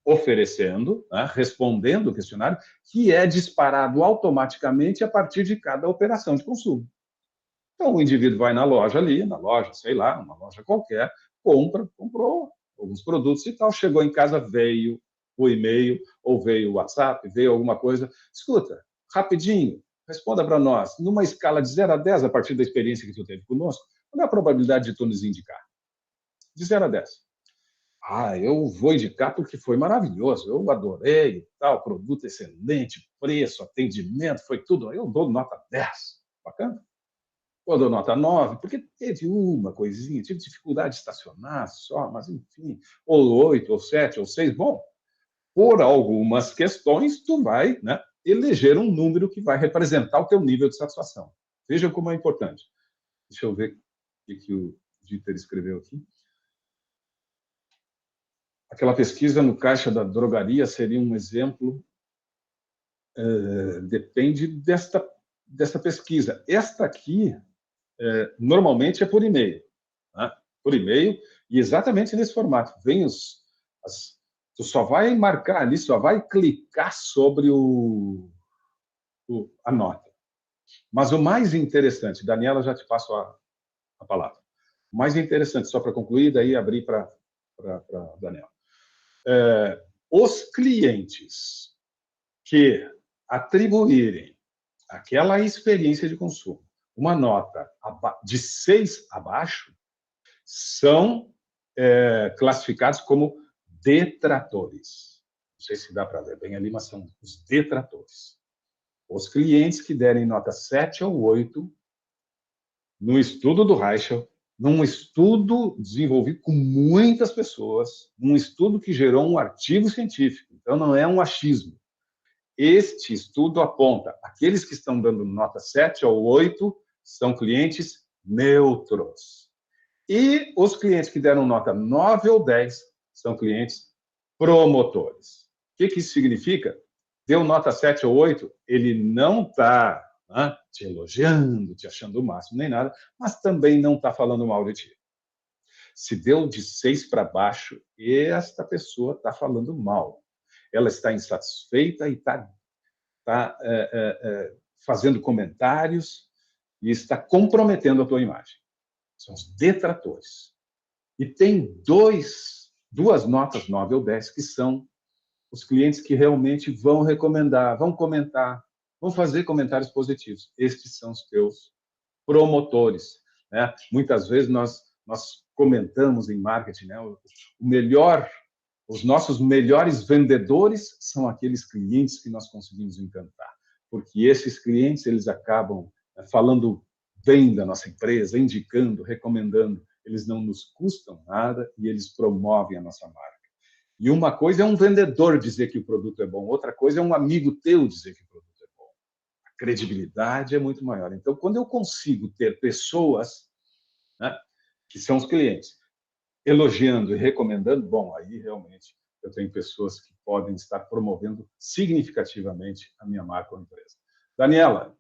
oferecendo, né, respondendo o questionário, que é disparado automaticamente a partir de cada operação de consumo. Então, o indivíduo vai na loja ali, na loja, sei lá, uma loja qualquer, comprou alguns produtos e tal, chegou em casa, veio o e-mail, ou veio o WhatsApp, veio alguma coisa. Escuta, rapidinho, responda para nós, numa escala de 0 a 10, a partir da experiência que tu teve conosco, qual é a probabilidade de tu nos indicar? De 0 a 10. Eu vou indicar porque foi maravilhoso, eu adorei, tal, produto excelente, preço, atendimento, foi tudo. Eu dou nota 10. Bacana? Eu dou nota 9, porque teve uma coisinha, tive dificuldade de estacionar só, mas enfim, ou 8, ou 7, ou 6. Bom, por algumas questões, tu vai, né, eleger um número que vai representar o teu nível de satisfação. Veja como é importante. Deixa eu ver o que o Dieter escreveu aqui. Aquela pesquisa no caixa da drogaria seria um exemplo. Depende desta pesquisa. Esta aqui, normalmente, é por e-mail. Né? Por e-mail, e exatamente nesse formato. Tu só vai marcar ali, só vai clicar sobre a nota. Mas o mais interessante, Daniela, já te passo a palavra. O mais interessante, só para concluir, daí abrir para Daniela. Os clientes que atribuírem aquela experiência de consumo uma nota de 6 abaixo são classificados como detratores. Não sei se dá para ver bem ali, mas são os detratores. Os clientes que derem nota 7 ou 8 no estudo do Reichel, num estudo desenvolvido com muitas pessoas, um estudo que gerou um artigo científico, então não é um achismo. Este estudo aponta, aqueles que estão dando nota 7 ou 8 são clientes neutros. E os clientes que deram nota 9 ou 10 são clientes promotores. O que isso significa? Deu nota 7 ou 8, ele não está te elogiando, te achando o máximo, nem nada, mas também não está falando mal de ti. Se deu de 6 para baixo, esta pessoa está falando mal. Ela está insatisfeita e está fazendo comentários e está comprometendo a tua imagem. São os detratores. E tem duas notas 9 ou 10 que são os clientes que realmente vão recomendar, vão comentar, vão fazer comentários positivos. Estes são os teus promotores. Né? Muitas vezes nós comentamos em marketing, né? Os nossos melhores vendedores são aqueles clientes que nós conseguimos encantar, porque esses clientes eles acabam falando bem da nossa empresa, indicando, recomendando. Eles não nos custam nada e eles promovem a nossa marca. E uma coisa é um vendedor dizer que o produto é bom, outra coisa é um amigo teu dizer que o produto é bom. A credibilidade é muito maior. Então, quando eu consigo ter pessoas, né, que são os clientes, elogiando e recomendando, bom, aí realmente eu tenho pessoas que podem estar promovendo significativamente a minha marca ou empresa. Daniela.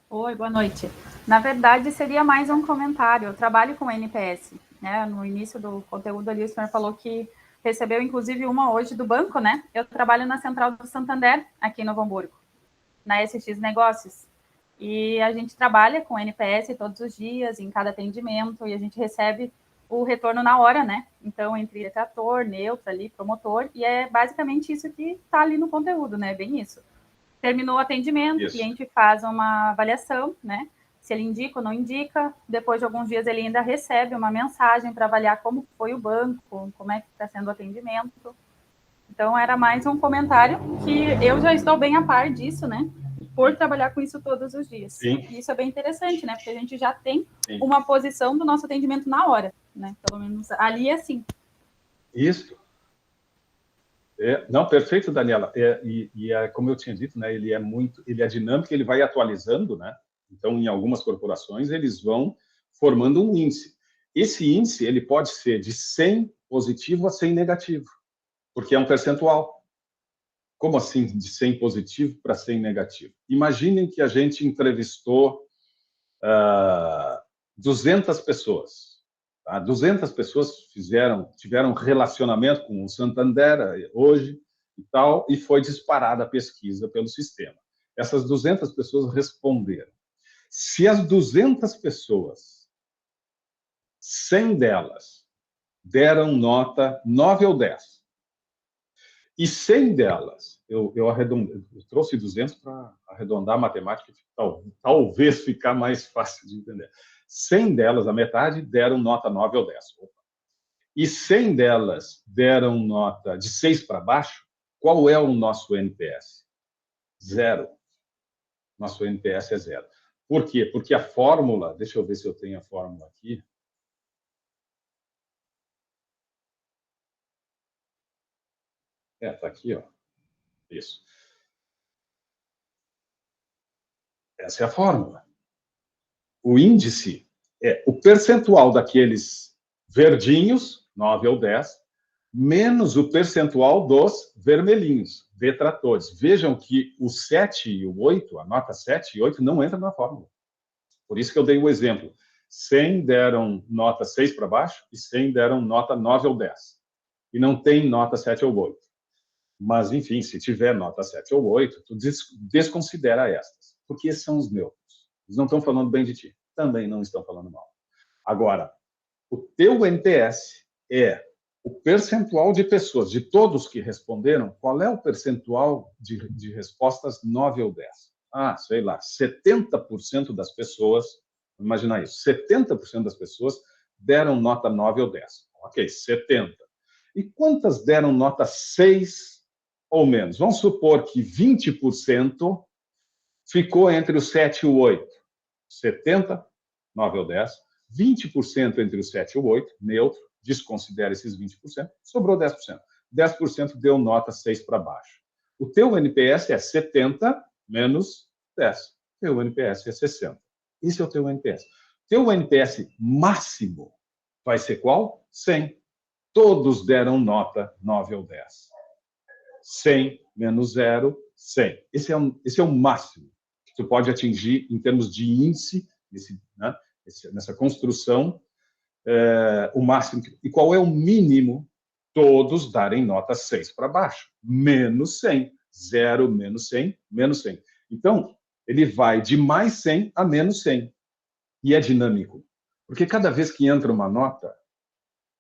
Oi, boa noite. Na verdade, seria mais um comentário. Eu trabalho com NPS, né? No início do conteúdo ali, o senhor falou que recebeu, inclusive, uma hoje do banco, né? Eu trabalho na Central do Santander, aqui em Novo Hamburgo, na SX Negócios. E a gente trabalha com NPS todos os dias, em cada atendimento, e a gente recebe o retorno na hora, né? Então, entre detrator, neutro ali, promotor, e é basicamente isso que está ali no conteúdo, né? Bem isso. Terminou o atendimento, o cliente faz uma avaliação, né? Se ele indica ou não indica. Depois de alguns dias, ele ainda recebe uma mensagem para avaliar como foi o banco, como é que está sendo o atendimento. Então, era mais um comentário que eu já estou bem a par disso, né? Por trabalhar com isso todos os dias. Sim. E isso é bem interessante, né? Porque a gente já tem uma posição do nosso atendimento na hora, né? Pelo menos ali é assim. Isso. Não, perfeito, Daniela. Como eu tinha dito, né, ele é dinâmico, ele vai atualizando, né? Então, em algumas corporações, eles vão formando um índice. Esse índice, ele pode ser de 100 positivo a 100 negativo, porque é um percentual. Como assim, de 100 positivo para 100 negativo? Imaginem que a gente entrevistou 200 pessoas. Tá? 200 pessoas tiveram relacionamento com o Santander hoje e tal, e foi disparada a pesquisa pelo sistema. Essas 200 pessoas responderam. Se as 200 pessoas, 100 delas, deram nota 9 ou 10, e 100 delas, eu trouxe 200 para arredondar a matemática, talvez ficar mais fácil de entender. 100 delas, a metade, deram nota 9 ou 10. E 100 delas deram nota de 6 para baixo, qual é o nosso NPS? 0. Nosso NPS é 0. Por quê? Porque a fórmula, deixa eu ver se eu tenho a fórmula aqui. Está aqui, ó. Isso. Essa é a fórmula. O índice é o percentual daqueles verdinhos, 9 ou 10, menos o percentual dos vermelhinhos, detratores. Vejam que o 7 e o 8, a nota 7 e 8, não entra na fórmula. Por isso que eu dei o exemplo. 100 deram nota 6 para baixo e 100 deram nota 9 ou 10. E não tem nota 7 ou 8. Mas, enfim, se tiver nota 7 ou 8, tu desconsidera estas, porque esses são os neutros. Eles não estão falando bem de ti. Também não estão falando mal. Agora, o teu NPS é o percentual de pessoas, de todos que responderam, qual é o percentual de respostas 9 ou 10? Sei lá, 70% das pessoas, imagina isso, 70% das pessoas deram nota 9 ou 10. Ok, 70. E quantas deram nota 6 ou menos? Vamos supor que 20% ficou entre o 7 e o 8. 70, 9 ou 10, 20% entre o 7 e o 8, neutro, desconsidera esses 20%, sobrou 10%. 10% deu nota 6 para baixo. O teu NPS é 70 menos 10. O teu NPS é 60. Esse é o teu NPS. Teu NPS máximo vai ser qual? 100. Todos deram nota 9 ou 10. 100 menos 0, 100. Esse é o máximo que tu pode atingir em termos de índice, nessa construção, o máximo. E qual é o mínimo? Todos darem nota 6 para baixo. Menos 100. 0 menos 100, menos 100. Então, ele vai de mais 100 a menos 100. E é dinâmico. Porque cada vez que entra uma nota,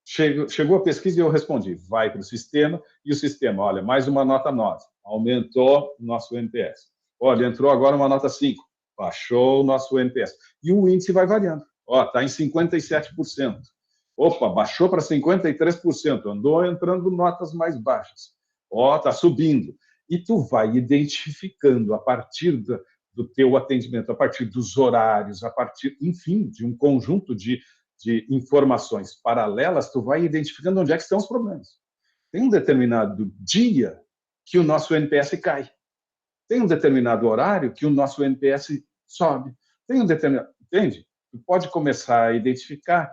chegou a pesquisa e eu respondi, vai para o sistema, e o sistema, olha, mais uma nota 9, aumentou o nosso NPS. Olha, entrou agora uma nota 5, baixou o nosso NPS. E o índice vai variando. Está em 57%. Opa, baixou para 53%, andou entrando notas mais baixas. Está subindo. E tu vai identificando a partir do teu atendimento, a partir dos horários, a partir, enfim, de um conjunto de informações paralelas, tu vai identificando onde é que estão os problemas. Tem um determinado dia que o nosso NPS cai. Tem um determinado horário que o nosso NPS sobe. Tem um determinado... Entende? Tu pode começar a identificar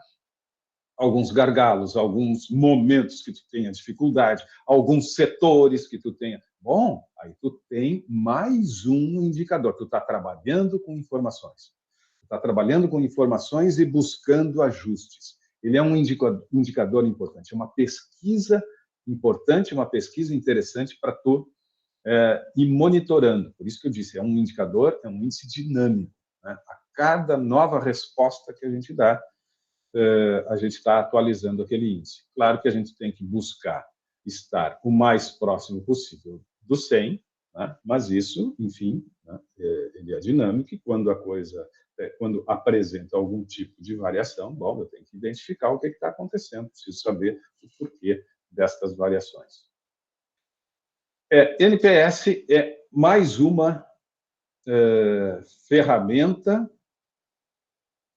alguns gargalos, alguns momentos que tu tenha dificuldade, alguns setores que tu tenha. Bom, aí tu tem mais um indicador. Tu está trabalhando com informações. Tu está trabalhando com informações e buscando ajustes. Ele é um indicador importante, é uma pesquisa importante, uma pesquisa interessante para tu ir monitorando. Por isso que eu disse, é um indicador, é um índice dinâmico, né? A cada nova resposta que a gente dá, a gente está atualizando aquele índice. Claro que a gente tem que buscar estar o mais próximo possível do 100, né? Mas isso, enfim, né? Ele é dinâmico e quando a coisa, quando apresenta algum tipo de variação, bom, eu tenho que identificar o que está acontecendo, preciso saber o porquê destas variações. NPS é mais uma ferramenta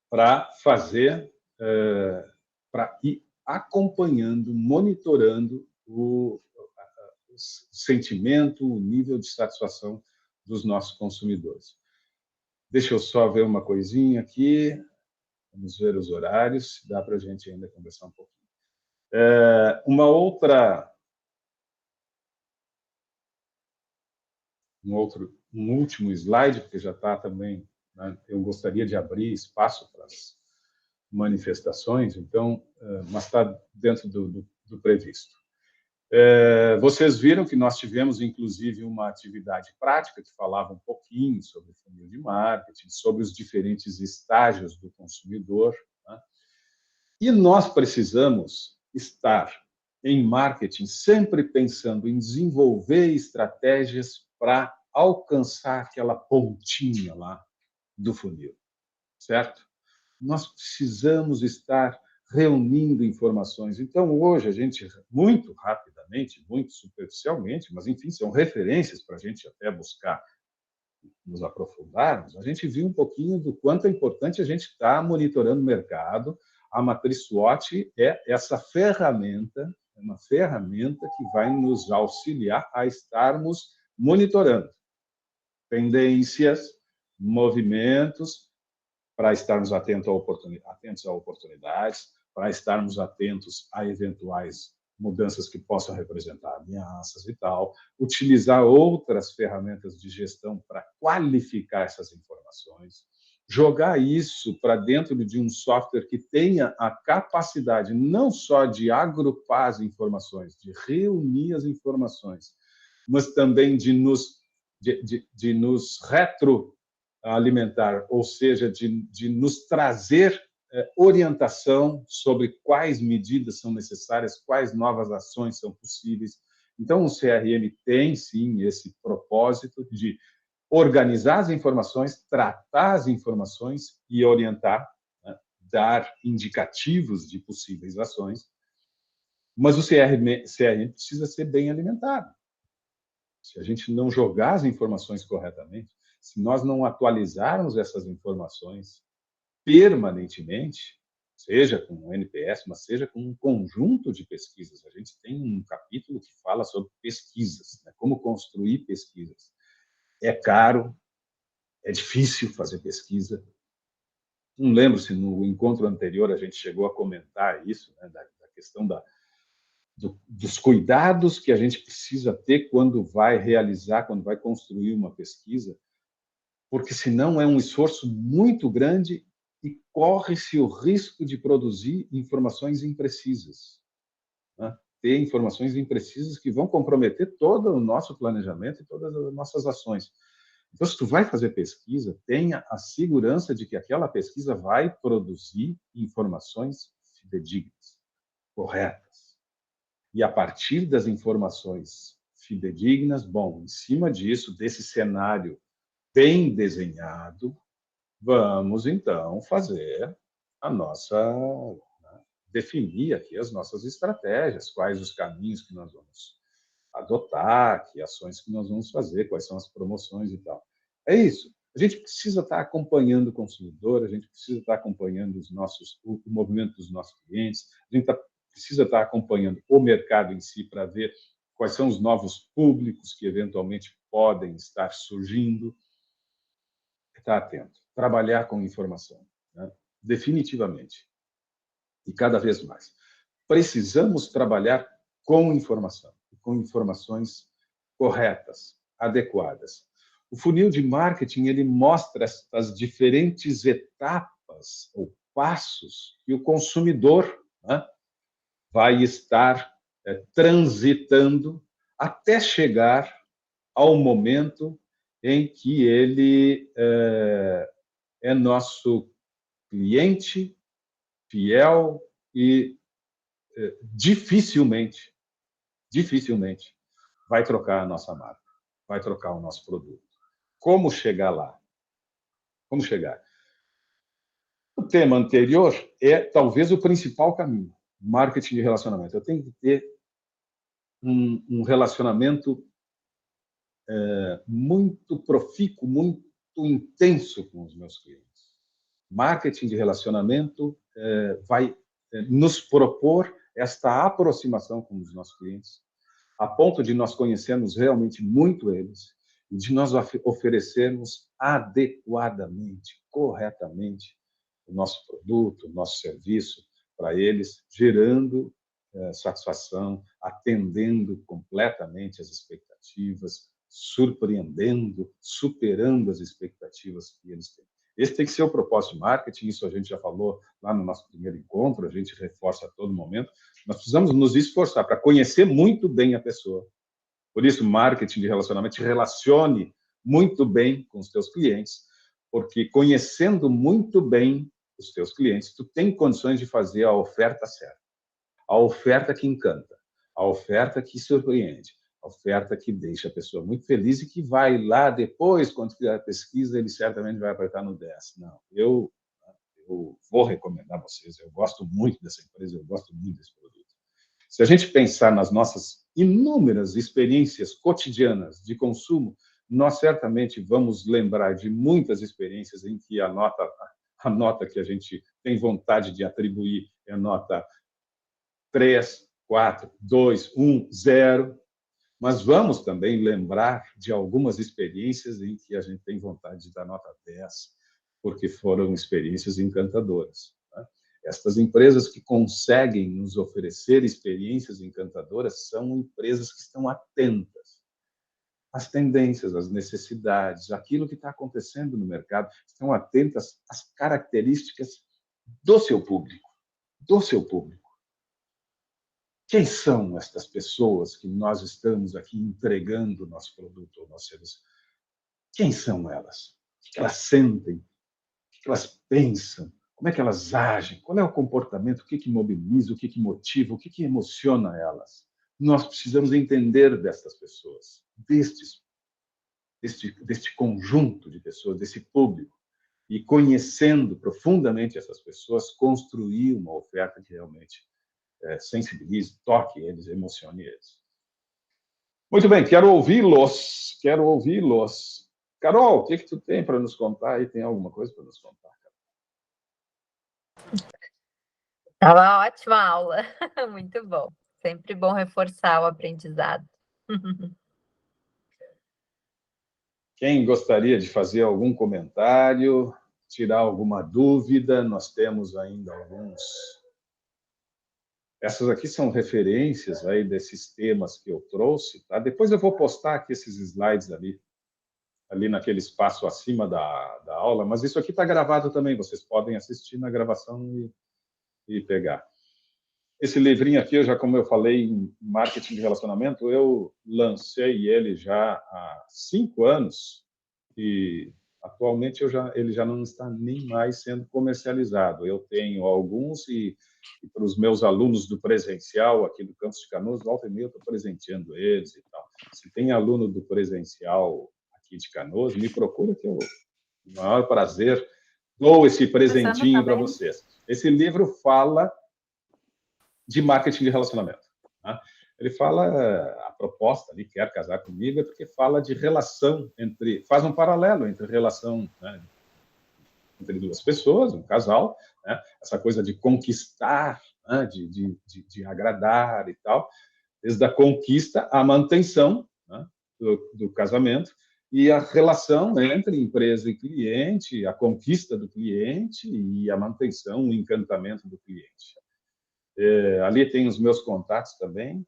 para fazer, para ir acompanhando, monitorando o sentimento, o nível de satisfação dos nossos consumidores. Deixa eu só ver uma coisinha aqui, vamos ver os horários, dá para a gente ainda conversar um pouquinho. Um último slide, porque já está também, né, eu gostaria de abrir espaço para as manifestações, então, mas está dentro do previsto. Vocês viram que nós tivemos, inclusive, uma atividade prática que falava um pouquinho sobre o funil de marketing, sobre os diferentes estágios do consumidor, né? E nós precisamos estar em marketing sempre pensando em desenvolver estratégias para alcançar aquela pontinha lá do funil, certo? Nós precisamos estar reunindo informações. Então, hoje, a gente, muito rapidamente, muito superficialmente, mas, enfim, são referências para a gente até buscar nos aprofundarmos, a gente viu um pouquinho do quanto é importante a gente estar monitorando o mercado. A matriz SWOT é essa ferramenta, é uma ferramenta que vai nos auxiliar a estarmos monitorando tendências, movimentos, para estarmos atentos a oportunidades, para estarmos atentos a eventuais mudanças que possam representar ameaças e tal, utilizar outras ferramentas de gestão para qualificar essas informações, jogar isso para dentro de um software que tenha a capacidade não só de agrupar as informações, de reunir as informações, mas também de nos retroalimentar, ou seja, de nos trazer orientação sobre quais medidas são necessárias, quais novas ações são possíveis. Então, o CRM tem, sim, esse propósito de organizar as informações, tratar as informações e orientar, né? Dar indicativos de possíveis ações, mas o CRM precisa ser bem alimentado. Se a gente não jogar as informações corretamente, se nós não atualizarmos essas informações permanentemente, seja com o NPS, mas seja com um conjunto de pesquisas. A gente tem um capítulo que fala sobre pesquisas, né? Como construir pesquisas. É caro, é difícil fazer pesquisa. Não lembro se no encontro anterior a gente chegou a comentar isso, né? Da questão dos cuidados que a gente precisa ter quando vai realizar, quando vai construir uma pesquisa, porque senão é um esforço muito grande e corre-se o risco de produzir informações imprecisas, né? Ter informações imprecisas que vão comprometer todo o nosso planejamento e todas as nossas ações. Então, se tu vai fazer pesquisa, tenha a segurança de que aquela pesquisa vai produzir informações fidedignas, corretas. E a partir das informações fidedignas, bom, em cima disso, desse cenário bem desenhado, vamos, então, fazer a nossa, né, definir aqui as nossas estratégias, quais os caminhos que nós vamos adotar, que ações que nós vamos fazer, quais são as promoções e tal. É isso. A gente precisa estar acompanhando o consumidor, a gente precisa estar acompanhando o movimento dos nossos clientes, a gente precisa estar acompanhando o mercado em si para ver quais são os novos públicos que eventualmente podem estar surgindo. Estar atento, trabalhar com informação, né? Definitivamente. e cada vez mais. Precisamos trabalhar com informação, com informações corretas, adequadas. O funil de marketing, ele mostra as diferentes etapas ou passos que o consumidor, né, vai estar transitando até chegar ao momento em que ele é nosso cliente fiel e dificilmente vai trocar a nossa marca, vai trocar o nosso produto. Como chegar lá? Como chegar? O tema anterior é talvez o principal caminho, marketing de relacionamento. Eu tenho que ter um relacionamento muito profícuo, muito intenso com os meus clientes. Marketing de relacionamento vai nos propor esta aproximação com os nossos clientes, a ponto de nós conhecermos realmente muito eles e de nós oferecermos adequadamente, corretamente, o nosso produto, o nosso serviço para eles, gerando satisfação, atendendo completamente as expectativas, surpreendendo, superando as expectativas que eles têm. Esse tem que ser o propósito de marketing, isso a gente já falou lá no nosso primeiro encontro, a gente reforça a todo momento. Nós precisamos nos esforçar para conhecer muito bem a pessoa. Por isso, marketing de relacionamento, te relacione muito bem com os teus clientes, porque conhecendo muito bem os teus clientes, tu tem condições de fazer a oferta certa, a oferta que encanta, a oferta que surpreende, a oferta que deixa a pessoa muito feliz e que vai lá depois, quando fizer a pesquisa, ele certamente vai apertar no 10. Não, eu vou recomendar a vocês, eu gosto muito dessa empresa, eu gosto muito desse produto. Se a gente pensar nas nossas inúmeras experiências cotidianas de consumo, nós certamente vamos lembrar de muitas experiências em que a nota que a gente tem vontade de atribuir é a nota 3, 4, 2, 1, 0. Mas vamos também lembrar de algumas experiências em que a gente tem vontade de dar nota 10, porque foram experiências encantadoras. Né? Estas empresas que conseguem nos oferecer experiências encantadoras são empresas que estão atentas às tendências, às necessidades, aquilo que está acontecendo no mercado, estão atentas às características do seu público, Quem são estas pessoas que nós estamos aqui entregando o nosso produto ou nosso serviço? Quem são elas? O que elas sentem? O que elas pensam? Como é que elas agem? Qual é o comportamento? O que mobiliza? O que motiva? O que emociona elas? Nós precisamos entender destas pessoas, deste conjunto de pessoas, desse público, e conhecendo profundamente essas pessoas, construir uma oferta que realmente sensibilize, toque eles, emocione eles. Muito bem, quero ouvi-los. Carol, o que tu tem para nos contar? E tem alguma coisa para nos contar? Estava ótima a aula, muito bom. Sempre bom reforçar o aprendizado. Quem gostaria de fazer algum comentário, tirar alguma dúvida? Nós temos ainda alguns. Essas aqui são referências aí desses temas que eu trouxe, tá? Depois eu vou postar aqui esses slides ali naquele espaço acima da aula, mas isso aqui está gravado também, vocês podem assistir na gravação e pegar. Esse livrinho aqui, como eu falei em marketing de relacionamento, eu lancei ele já há 5 anos e atualmente ele já não está nem mais sendo comercializado. Eu tenho alguns e para os meus alunos do presencial aqui do Campus de Canoas, volta e meia eu estou presenteando eles e tal. Se tem aluno do presencial aqui de Canoas, me procura que eu, com o maior prazer, dou esse presentinho para vocês. Esse livro fala de marketing de relacionamento. Né? Ele fala, a proposta ali, quer casar comigo, é porque fala de relação faz um paralelo entre relação, né, entre duas pessoas, um casal, né, essa coisa de conquistar, né, de agradar e tal, desde a conquista à manutenção, né, do casamento, e a relação entre empresa e cliente, a conquista do cliente e a manutenção, o encantamento do cliente. Ali tem os meus contatos também,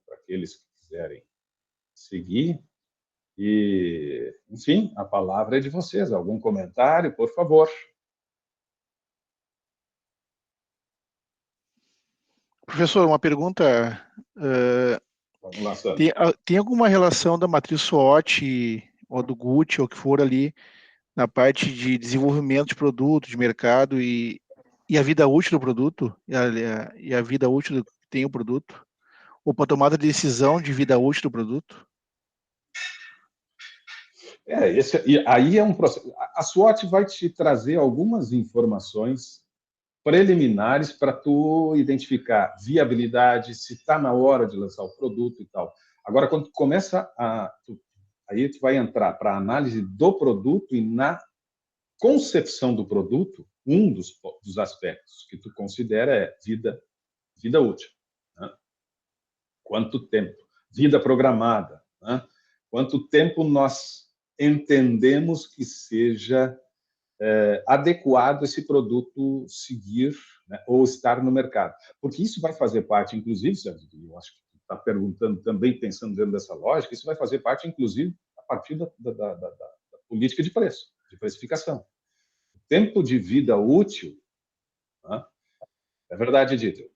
para aqueles que quiserem seguir. E, enfim, a palavra é de vocês. Algum comentário, por favor? Professor, uma pergunta. Vamos lá, Sandro. Tem alguma relação da matriz SWOT ou do GUT, ou que for ali, na parte de desenvolvimento de produto, de mercado e a vida útil do produto, e a vida útil que tem o produto, ou para tomada de decisão de vida útil do produto? Aí é um processo. A SWOT vai te trazer algumas informações preliminares para tu identificar viabilidade, se está na hora de lançar o produto e tal. Agora, quando tu começa aí tu vai entrar para a análise do produto, e na concepção do produto, um dos aspectos que tu considera é vida útil. Né? Quanto tempo? Vida programada. Né? Quanto tempo nós entendemos que seja adequado esse produto seguir, né, ou estar no mercado. Porque isso vai fazer parte, inclusive, Sérgio, eu acho que tu está perguntando também, pensando dentro dessa lógica, isso vai fazer parte, inclusive, a partir da política de preço, de precificação. O tempo de vida útil, né, é verdade, Dieter,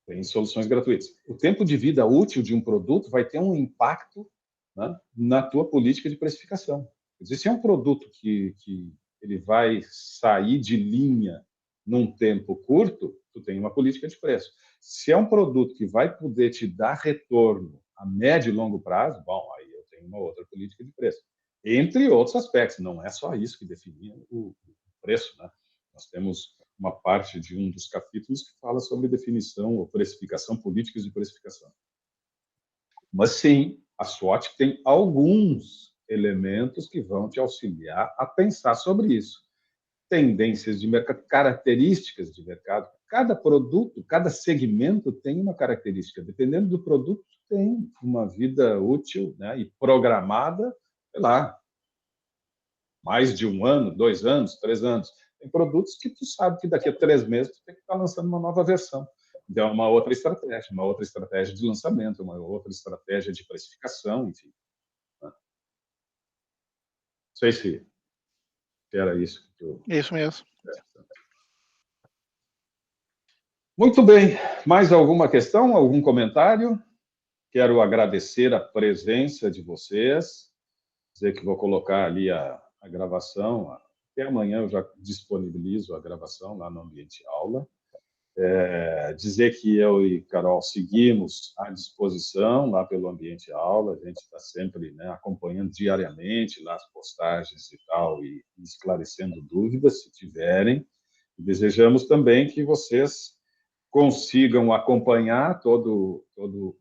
tem soluções gratuitas. O tempo de vida útil de um produto vai ter um impacto, né, na tua política de precificação. Quer dizer, se é um produto que ele vai sair de linha num tempo curto, tu tem uma política de preço. Se é um produto que vai poder te dar retorno a médio e longo prazo, bom, aí eu tenho uma outra política de preço. Entre outros aspectos, não é só isso que define o preço, né? Nós temos uma parte de um dos capítulos que fala sobre definição ou precificação, políticas de precificação. Mas sim, a SWOT tem alguns elementos que vão te auxiliar a pensar sobre isso. Tendências de mercado, características de mercado. Cada produto, cada segmento tem uma característica. Dependendo do produto, tem uma vida útil, né, e programada, sei lá, mais de 1 ano, 2 anos, 3 anos. Tem produtos que tu sabe que daqui a 3 meses tu tem que estar lançando uma nova versão. Então, é uma outra estratégia de lançamento, uma outra estratégia de precificação, enfim. Não sei se era isso que tu... É isso mesmo. Muito bem. Mais alguma questão, algum comentário? Quero agradecer a presença de vocês, dizer que vou colocar ali a gravação, até amanhã eu já disponibilizo a gravação lá no Ambiente Aula. Dizer que eu e Carol seguimos à disposição lá pelo Ambiente Aula, a gente está sempre, né, acompanhando diariamente lá as postagens e tal, e esclarecendo dúvidas, se tiverem. E desejamos também que vocês consigam acompanhar todos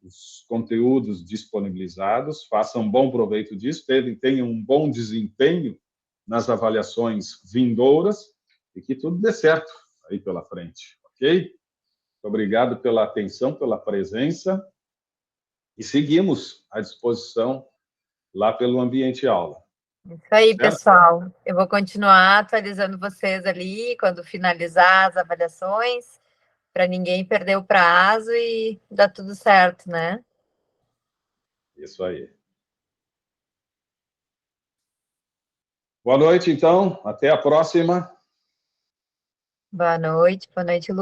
os conteúdos disponibilizados, façam bom proveito disso, tenham um bom desempenho nas avaliações vindouras e que tudo dê certo aí pela frente, ok? Muito obrigado pela atenção, pela presença e seguimos à disposição lá pelo Ambiente Aula. Isso aí, certo? pessoal. Eu vou continuar atualizando vocês ali quando finalizar as avaliações, para ninguém perder o prazo e dar tudo certo, né? Isso aí. Boa noite, então. Até a próxima. Boa noite, Lucas.